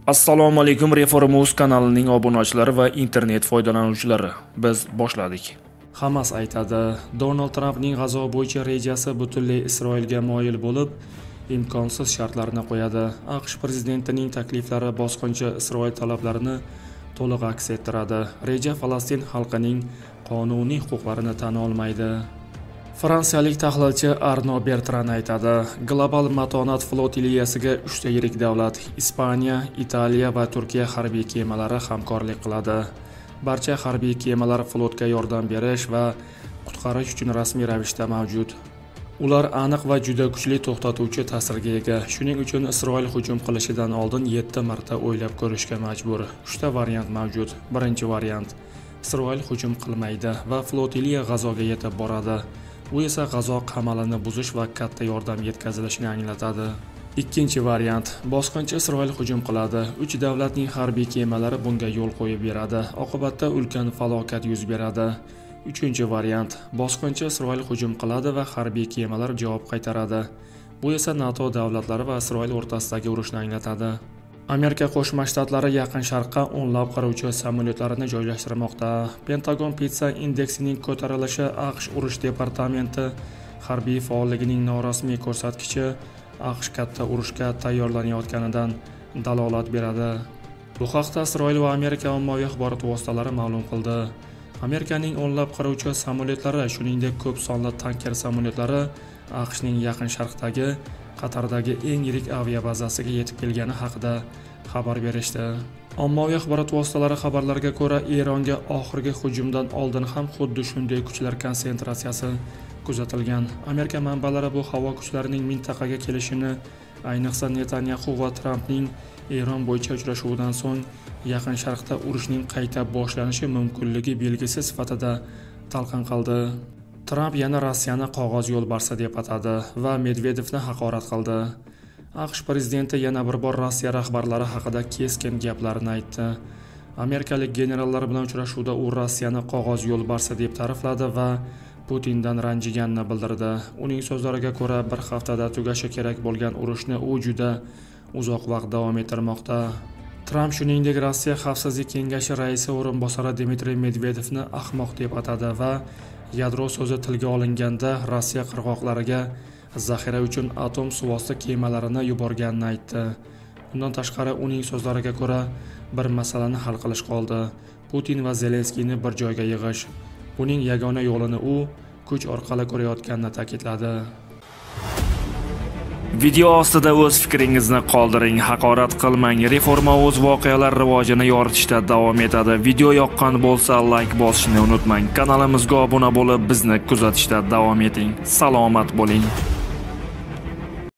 Assalomu alaykum, Reformuz kanalining obunachilari va internet foydalanuvchilari. Biz boshladik. Hamas aytadi, Donald Trampning G'azo bo'yicha rejasi butunlay Isroilga moyil bo'lib, imkonsiz shartlarni qo'yadi. AQSh prezidentining takliflari bosqinchi Isroil talablarini to'liq aks ettiradi. Reja Falastin xalqining qonuniy huquqlarini tan olmaydi. Fransiyalik tahlilchi Arno Bertran aytadi, global matonat flotiliyasiga 3 ta yirik davlat Ispaniya, Italiya va Turkiya harbiy kemalari hamkorlik qiladi. Barcha harbiy kemalar flotga yordam berish va qutqarish uchun rasmiy ravishda mavjud. Ular aniq va juda kuchli to'xtatuvchi ta'sirga ega. Shuning uchun Isroil hujum qilishidan oldin 7 marta o'ylab ko'rishga majbur. 3 ta variant mavjud. Birinchi variant: Isroil hujum qilmaydi va flotiliya G'azoga yetib boradi. Bu esa G'azo qamalini buzish va katta yordam yetkazilishini anglatadi. Ikkinchi variant: bosqinchi Isroil hujum qiladi. 3 davlatning harbiy kemalari bunga yo'l qo'yib beradi. Oqibatda ulkan falokat yuz beradi. Uchinchi variant: bosqinchi Isroil hujum qiladi va harbiy kemalar javob qaytaradi. Bu esa NATO davlatlari va Isroil o'rtasidagi urushni anglatadi. Amerika Qo'shma Shtatlari Yaqin Sharqqa o'nlab qiruvchi samolyotlarini joylashtirmoqda. Pentagon Pizza indeksining ko'tarilishi AQSh urush departamenti harbiy faolligining norasmiy ko'rsatkichi AQSh katta urushga tayyorlanayotganidan dalolat beradi. Bu haqda Isroil va Amerika ommaviy axborot vositalari ma'lum qildi. Amerikaning o'nlab qiruvchi samolyotlari, shuningdek ko'p sonli tanker samolyotlari AQShning Yaqin Sharqdagi Qatardagi eng yirik aviabazasiga yetib kelgani haqida xabar berishdi. Ommaviy axborot vositalari xabarlariga ko'ra, Eronga oxirgi hujumdan oldin ham xuddi shunday kuchlar konsentratsiyasi kuzatilgan. Amerika manbalari bu havo kuchlarining mintaqaga kelishini, ayniqsa Netanyahu va Trampning Eron bo'yicha uchrashuvidan so'ng Yaqin Sharqda urushning qayta boshlanishi mumkinligi belgisi sifatida talqin qildi. Tramp yana Rossiyani qog'oz yo'lbarsi deb atadi va Medvedevni haqorat qildi. AQSh prezidenti yana bir bor Rossiya rahbarlari haqida keskin gaplarni aytdi. Amerikalik generallar bilan uchrashuvda u Rossiyani qog'oz yo'lbarsi deb ta'rifladi va Putindan ranjiganini bildirdi. Uning so'zlariga ko'ra, bir haftada tugashi kerak bo'lgan urushni u juda uzoq vaqt davom ettirmoqda. Tramp shuningdek Rossiya Xavfsizlik kengashi raisi o'rinbosari Dmitriy Medvedevni ahmoq deb atadi va yadro so'zi tilga olinganda Rossiya qirg'oqlariga zaxira uchun atom suvosti kemalarini yuborganini aytdi. Undan tashqari uning so'zlariga ko'ra bir masalani hal qilish qoldi: Putin va Zelenskiyni bir joyga yig'ish. Buning yagona yo'lini u kuch orqali ko'rayotganini ta'kidladi. Video ostida o'z fikringizni qoldiring, haqorat qilmang. Reformuz voqealar rivojini yoritishda davom etadi. Video yoqqan bo'lsa, like bosishni unutmang. Kanalimizga obuna bo'lib, bizni kuzatishda davom eting. Salomat bo'ling.